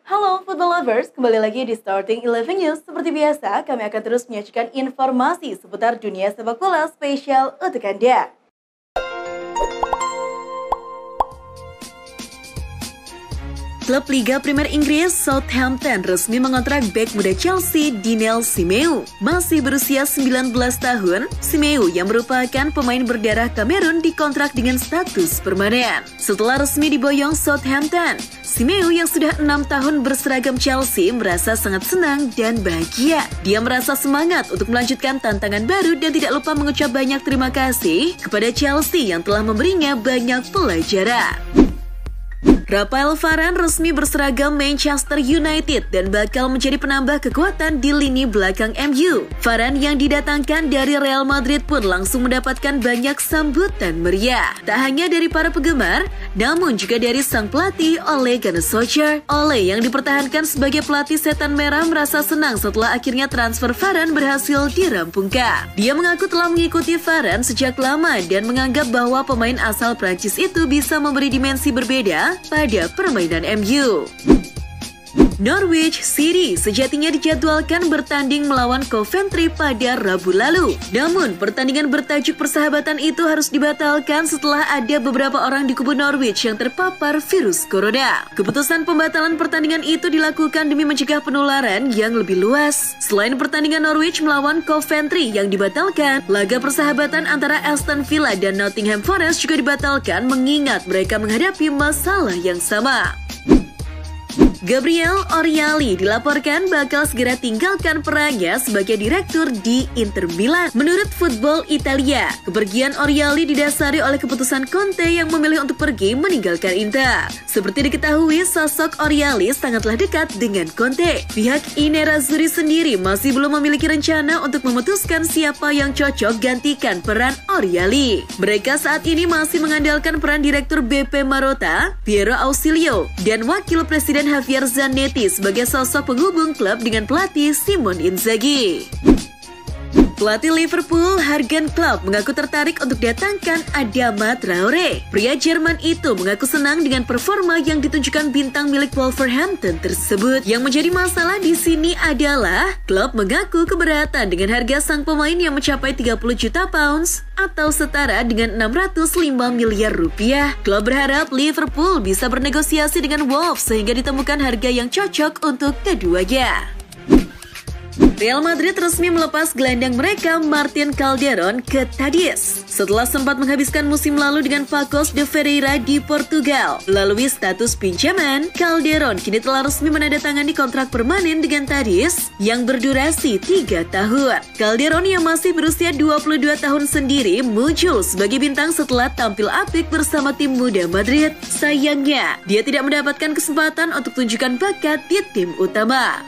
Halo football lovers, kembali lagi di Starting 11 News. Seperti biasa, kami akan terus menyajikan informasi seputar dunia sepak bola spesial untuk Anda. Klub Liga Premier Inggris Southampton resmi mengontrak bek muda Chelsea Daniel Simeu. Masih berusia 19 tahun, Simeu yang merupakan pemain berdarah Kamerun dikontrak dengan status permanen. Setelah resmi diboyong Southampton, Simeu yang sudah 6 tahun berseragam Chelsea merasa sangat senang dan bahagia. Dia merasa semangat untuk melanjutkan tantangan baru dan tidak lupa mengucap banyak terima kasih kepada Chelsea yang telah memberinya banyak pelajaran. Rafael Varane resmi berseragam Manchester United dan bakal menjadi penambah kekuatan di lini belakang MU. Varane yang didatangkan dari Real Madrid pun langsung mendapatkan banyak sambutan meriah. Tak hanya dari para penggemar, namun juga dari sang pelatih Ole Gunnar Solskjaer. Ole yang dipertahankan sebagai pelatih setan merah merasa senang setelah akhirnya transfer Varane berhasil dirampungkan. Dia mengaku telah mengikuti Varane sejak lama dan menganggap bahwa pemain asal Prancis itu bisa memberi dimensi berbeda pada permainan MU. Norwich City sejatinya dijadwalkan bertanding melawan Coventry pada Rabu lalu. Namun, pertandingan bertajuk persahabatan itu harus dibatalkan setelah ada beberapa orang di kubu Norwich yang terpapar virus corona. Keputusan pembatalan pertandingan itu dilakukan demi mencegah penularan yang lebih luas. Selain pertandingan Norwich melawan Coventry yang dibatalkan, laga persahabatan antara Aston Villa dan Nottingham Forest juga dibatalkan mengingat mereka menghadapi masalah yang sama. Gabriel Oriali dilaporkan bakal segera tinggalkan perannya sebagai direktur di Inter Milan. Menurut Football Italia, kepergian Oriali didasari oleh keputusan Conte yang memilih untuk pergi meninggalkan Inter. Seperti diketahui, sosok Oriali sangatlah dekat dengan Conte. Pihak I Nerazzurri sendiri masih belum memiliki rencana untuk memutuskan siapa yang cocok gantikan peran Oriali. Mereka saat ini masih mengandalkan peran direktur BP Marotta, Piero Ausilio, dan wakil presiden Javier Zanetti sebagai sosok penghubung klub dengan pelatih Simone Inzaghi. Pelatih Liverpool Jurgen Klopp mengaku tertarik untuk datangkan Adama Traore. Pria Jerman itu mengaku senang dengan performa yang ditunjukkan bintang milik Wolverhampton tersebut. Yang menjadi masalah di sini adalah Klopp mengaku keberatan dengan harga sang pemain yang mencapai 30 juta pounds atau setara dengan 605 miliar rupiah. Klopp berharap Liverpool bisa bernegosiasi dengan Wolves sehingga ditemukan harga yang cocok untuk keduanya. Real Madrid resmi melepas gelandang mereka Martin Calderon ke Cadiz. Setelah sempat menghabiskan musim lalu dengan Paços de Ferreira di Portugal. Melalui status pinjaman, Calderon kini telah resmi menandatangani kontrak permanen dengan Cadiz yang berdurasi 3 tahun. Calderon yang masih berusia 22 tahun sendiri muncul sebagai bintang setelah tampil apik bersama tim muda Madrid. Sayangnya, dia tidak mendapatkan kesempatan untuk tunjukkan bakat di tim utama.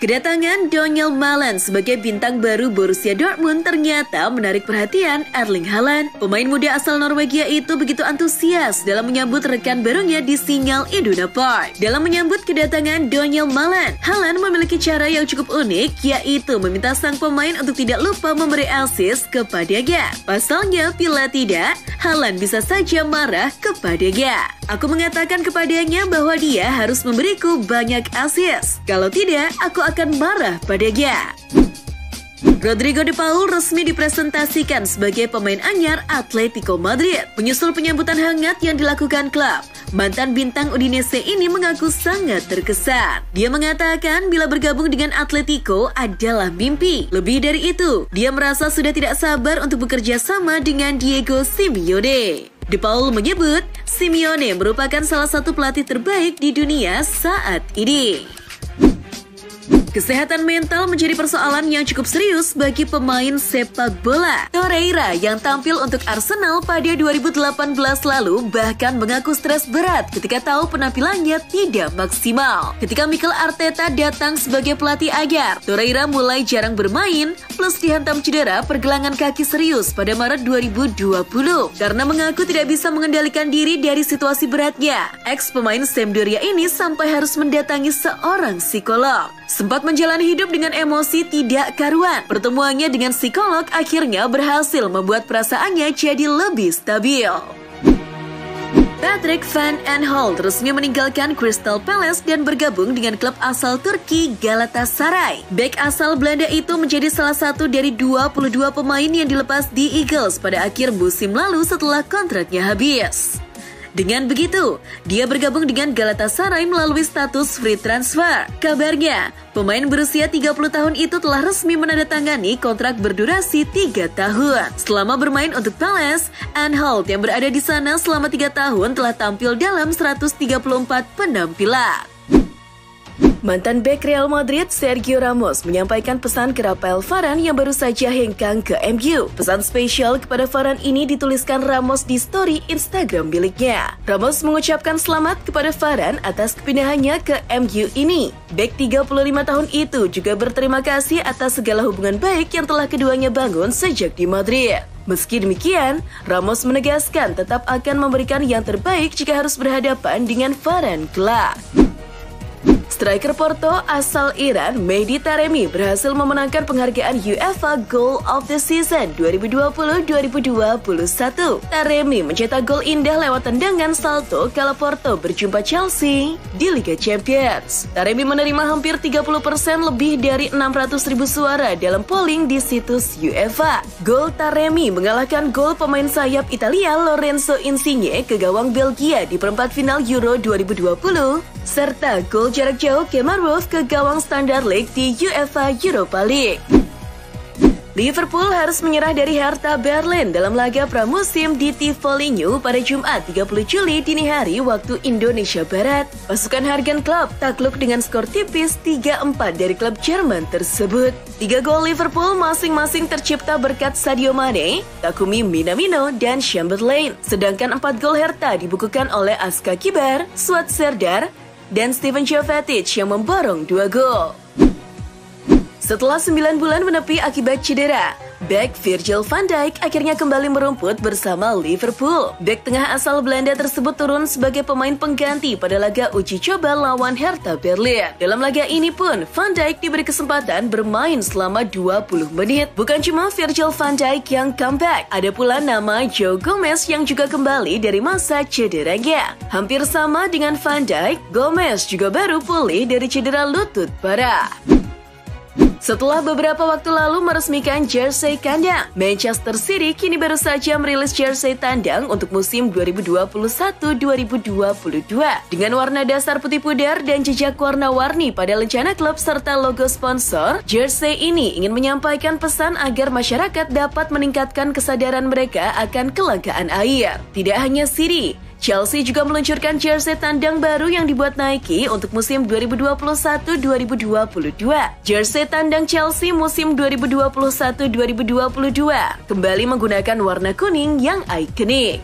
Kedatangan Daniel Malen sebagai bintang baru Borussia Dortmund ternyata menarik perhatian Erling Haaland. Pemain muda asal Norwegia itu begitu antusias dalam menyambut rekan barunya di Signal Iduna Park. Dalam menyambut kedatangan Daniel Malen, Haaland memiliki cara yang cukup unik, yaitu meminta sang pemain untuk tidak lupa memberi assist kepadanya. Pasalnya, bila tidak, Haaland bisa saja marah kepadanya. Aku mengatakan kepadanya bahwa dia harus memberiku banyak assist. Kalau tidak, aku akan marah padanya. Rodrigo de Paul resmi dipresentasikan sebagai pemain anyar Atletico Madrid. Menyusul penyambutan hangat yang dilakukan klub, mantan bintang Udinese ini mengaku sangat terkesan. Dia mengatakan bila bergabung dengan Atletico adalah mimpi. Lebih dari itu, dia merasa sudah tidak sabar untuk bekerja sama dengan Diego Simeone. De Paul menyebut Simeone merupakan salah satu pelatih terbaik di dunia saat ini. Kesehatan mental menjadi persoalan yang cukup serius bagi pemain sepak bola. Torreira yang tampil untuk Arsenal pada 2018 lalu bahkan mengaku stres berat ketika tahu penampilannya tidak maksimal. Ketika Mikel Arteta datang sebagai pelatih anyar, Torreira mulai jarang bermain plus dihantam cedera pergelangan kaki serius pada Maret 2020 karena mengaku tidak bisa mengendalikan diri dari situasi beratnya. Ex pemain Sampdoria ini sampai harus mendatangi seorang psikolog. Sempat menjalani hidup dengan emosi tidak karuan. Pertemuannya dengan psikolog akhirnya berhasil membuat perasaannya jadi lebih stabil. Patrick Van Aanholt resmi meninggalkan Crystal Palace dan bergabung dengan klub asal Turki Galatasaray. Bek asal Belanda itu menjadi salah satu dari 22 pemain yang dilepas di Eagles pada akhir musim lalu setelah kontraknya habis. Dengan begitu, dia bergabung dengan Galatasaray melalui status free transfer. Kabarnya, pemain berusia 30 tahun itu telah resmi menandatangani kontrak berdurasi 3 tahun. Selama bermain untuk Palace, Aanholt yang berada di sana selama 3 tahun telah tampil dalam 134 penampilan. Mantan bek Real Madrid Sergio Ramos menyampaikan pesan ke Rafael Varane yang baru saja hengkang ke MU. Pesan spesial kepada Varane ini dituliskan Ramos di story Instagram miliknya. Ramos mengucapkan selamat kepada Varane atas kepindahannya ke MU ini. Bek 35 tahun itu juga berterima kasih atas segala hubungan baik yang telah keduanya bangun sejak di Madrid. Meski demikian, Ramos menegaskan tetap akan memberikan yang terbaik jika harus berhadapan dengan Varane kelak. Striker Porto asal Iran, Mehdi Taremi berhasil memenangkan penghargaan UEFA Goal of the Season 2020-2021. Taremi mencetak gol indah lewat tendangan salto kala Porto berjumpa Chelsea di Liga Champions. Taremi menerima hampir 30% lebih dari 600.000 suara dalam polling di situs UEFA. Gol Taremi mengalahkan gol pemain sayap Italia Lorenzo Insigne ke gawang Belgia di perempat final Euro 2020, serta gol jarak jauh Kemar Wolf ke gawang Standard League di UEFA Europa League. Liverpool harus menyerah dari Hertha Berlin dalam laga pramusim di Tivoli New pada Jumat 30 Juli dini hari waktu Indonesia Barat. Pasukan Jurgen Klopp takluk dengan skor tipis 3-4 dari klub Jerman tersebut. 3 gol Liverpool masing-masing tercipta berkat Sadio Mane, Takumi Minamino, dan Chamberlain. Sedangkan 4 gol Hertha dibukukan oleh Aska Kibar, Suat Serdar, dan Steven Jovetic yang memborong 2 gol. Setelah 9 bulan menepi akibat cedera, bek Virgil van Dijk akhirnya kembali merumput bersama Liverpool. Bek tengah asal Belanda tersebut turun sebagai pemain pengganti pada laga uji coba lawan Hertha Berlin. Dalam laga ini pun, Van Dijk diberi kesempatan bermain selama 20 menit. Bukan cuma Virgil van Dijk yang comeback, ada pula nama Joe Gomez yang juga kembali dari masa cederanya. Hampir sama dengan Van Dijk, Gomez juga baru pulih dari cedera lutut parah. Setelah beberapa waktu lalu meresmikan jersey kandang, Manchester City kini baru saja merilis jersey tandang untuk musim 2021-2022 dengan warna dasar putih pudar dan jejak warna-warni pada lencana klub serta logo sponsor. Jersey ini ingin menyampaikan pesan agar masyarakat dapat meningkatkan kesadaran mereka akan kelangkaan air. Tidak hanya City, Chelsea juga meluncurkan jersey tandang baru yang dibuat Nike untuk musim 2021-2022. Jersey tandang Chelsea musim 2021-2022 kembali menggunakan warna kuning yang ikonik.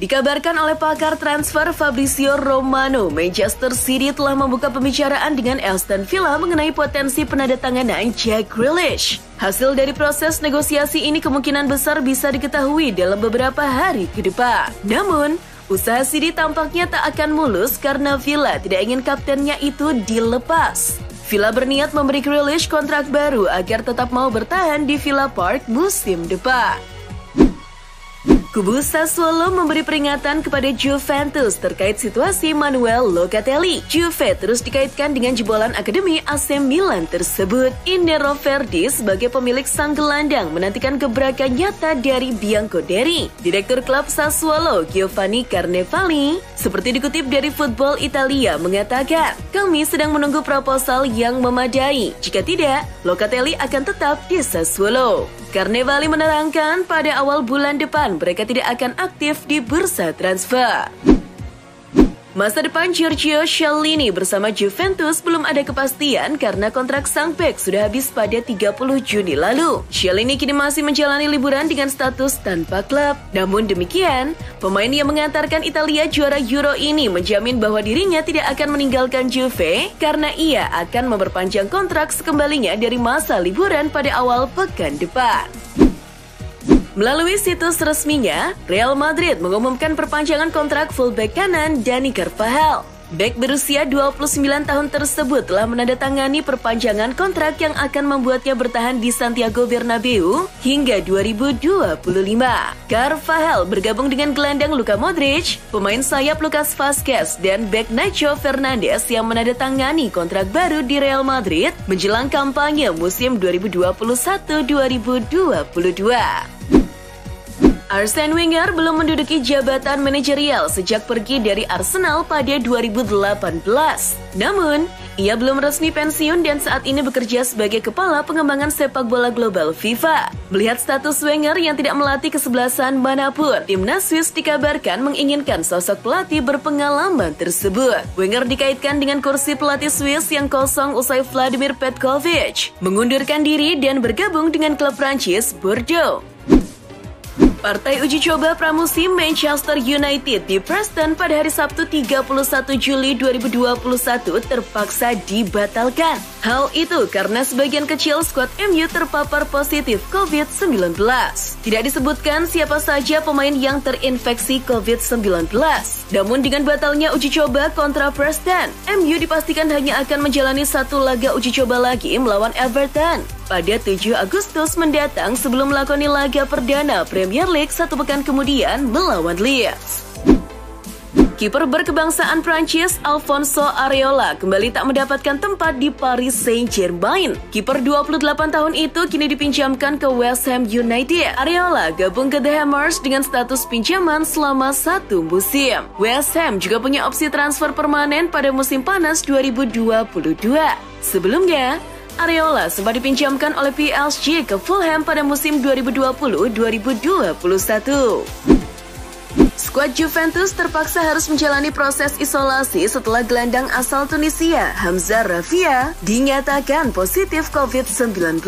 Dikabarkan oleh pakar transfer Fabrizio Romano, Manchester City telah membuka pembicaraan dengan Aston Villa mengenai potensi penandatanganan Jack Grealish. Hasil dari proses negosiasi ini kemungkinan besar bisa diketahui dalam beberapa hari ke depan. Namun, usaha City tampaknya tak akan mulus karena Villa tidak ingin kaptennya itu dilepas. Villa berniat memberi Grealish kontrak baru agar tetap mau bertahan di Villa Park musim depan. Kubu Sassuolo memberi peringatan kepada Juventus terkait situasi Manuel Locatelli. Juve terus dikaitkan dengan jebolan akademi AC Milan tersebut. Innero Verdi sebagai pemilik sang gelandang menantikan gebrakan nyata dari Bianconeri. Direktur klub Sassuolo, Giovanni Carnevali, seperti dikutip dari Football Italia, mengatakan, "Kami sedang menunggu proposal yang memadai. Jika tidak, Locatelli akan tetap di Sassuolo." Carnevali menerangkan pada awal bulan depan mereka tidak akan aktif di bursa transfer. Masa depan Giorgio Chiellini bersama Juventus belum ada kepastian karena kontrak sang bek sudah habis pada 30 Juni lalu. Chiellini kini masih menjalani liburan dengan status tanpa klub. Namun demikian, pemain yang mengantarkan Italia juara Euro ini menjamin bahwa dirinya tidak akan meninggalkan Juve karena ia akan memperpanjang kontrak sekembalinya dari masa liburan pada awal pekan depan. Melalui situs resminya, Real Madrid mengumumkan perpanjangan kontrak fullback kanan Dani Carvajal. Bek berusia 29 tahun tersebut telah menandatangani perpanjangan kontrak yang akan membuatnya bertahan di Santiago Bernabeu hingga 2025. Carvajal bergabung dengan gelandang Luka Modric, pemain sayap Lucas Vazquez, dan bek Nacho Fernandes yang menandatangani kontrak baru di Real Madrid menjelang kampanye musim 2021-2022. Arsene Wenger belum menduduki jabatan manajerial sejak pergi dari Arsenal pada 2018. Namun, ia belum resmi pensiun dan saat ini bekerja sebagai kepala pengembangan sepak bola global FIFA. Melihat status Wenger yang tidak melatih kesebelasan manapun, timnas Swiss dikabarkan menginginkan sosok pelatih berpengalaman tersebut. Wenger dikaitkan dengan kursi pelatih Swiss yang kosong usai Vladimir Petkovic mengundurkan diri dan bergabung dengan klub Prancis Bordeaux. Partai uji coba pramusim Manchester United di Preston pada hari Sabtu 31 Juli 2021 terpaksa dibatalkan. Hal itu karena sebagian kecil skuad MU terpapar positif COVID-19. Tidak disebutkan siapa saja pemain yang terinfeksi COVID-19. Namun dengan batalnya uji coba kontra Preston, MU dipastikan hanya akan menjalani satu laga uji coba lagi melawan Everton pada 7 Agustus mendatang sebelum melakoni laga perdana Premier League satu pekan kemudian melawan Leeds. Kiper berkebangsaan Prancis Alphonso Areola kembali tak mendapatkan tempat di Paris Saint-Germain. Kiper 28 tahun itu kini dipinjamkan ke West Ham United. Areola gabung ke The Hammers dengan status pinjaman selama 1 musim. West Ham juga punya opsi transfer permanen pada musim panas 2022. Sebelumnya, Areola sempat dipinjamkan oleh PSG ke Fulham pada musim 2020-2021. Skuad Juventus terpaksa harus menjalani proses isolasi setelah gelandang asal Tunisia, Hamza Raffia, dinyatakan positif COVID-19.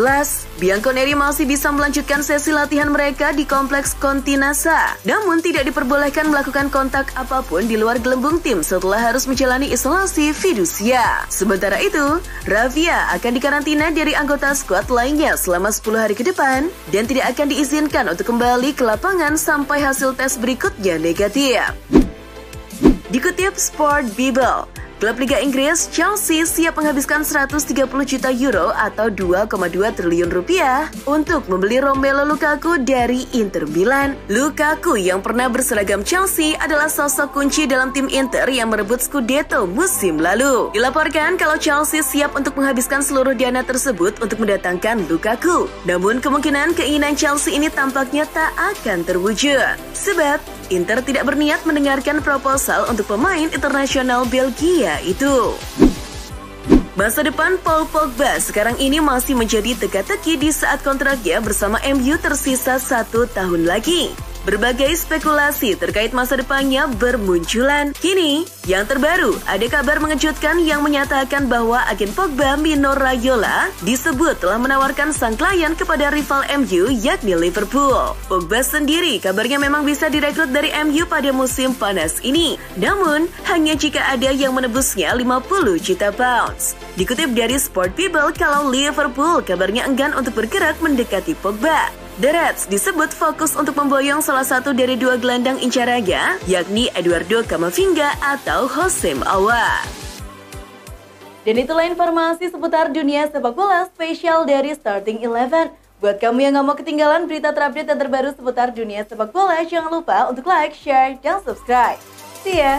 Bianconeri masih bisa melanjutkan sesi latihan mereka di kompleks Continasa, namun tidak diperbolehkan melakukan kontak apapun di luar gelembung tim setelah harus menjalani isolasi fidusia. Sementara itu, Raffia akan dikarantina dari anggota skuad lainnya selama 10 hari ke depan dan tidak akan diizinkan untuk kembali ke lapangan sampai hasil tes berikutnya negatif. Dikutip Sport Bible, klub Liga Inggris Chelsea siap menghabiskan 130 juta euro atau 2,2 triliun rupiah untuk membeli Romelu Lukaku dari Inter Milan. Lukaku yang pernah berseragam Chelsea adalah sosok kunci dalam tim Inter yang merebut Scudetto musim lalu. Dilaporkan kalau Chelsea siap untuk menghabiskan seluruh dana tersebut untuk mendatangkan Lukaku. Namun kemungkinan keinginan Chelsea ini tampaknya tak akan terwujud. Sebab Inter tidak berniat mendengarkan proposal untuk pemain internasional Belgia itu. Masa depan Paul Pogba sekarang ini masih menjadi teka-teki di saat kontraknya bersama MU tersisa 1 tahun lagi. Berbagai spekulasi terkait masa depannya bermunculan. Kini, yang terbaru, ada kabar mengejutkan yang menyatakan bahwa agen Pogba Mino Raiola disebut telah menawarkan sang klien kepada rival MU yakni Liverpool. Pogba sendiri kabarnya memang bisa direkrut dari MU pada musim panas ini. Namun, hanya jika ada yang menebusnya 50 juta pounds. Dikutip dari Sport People kalau Liverpool kabarnya enggan untuk bergerak mendekati Pogba. The Reds disebut fokus untuk memboyong salah satu dari 2 gelandang incarannya, yakni Eduardo Camavinga atau Hossein Aouar. Dan itulah informasi seputar dunia sepak bola spesial dari Starting 11. Buat kamu yang gak mau ketinggalan berita terupdate dan terbaru seputar dunia sepak bola, jangan lupa untuk like, share, dan subscribe. See ya!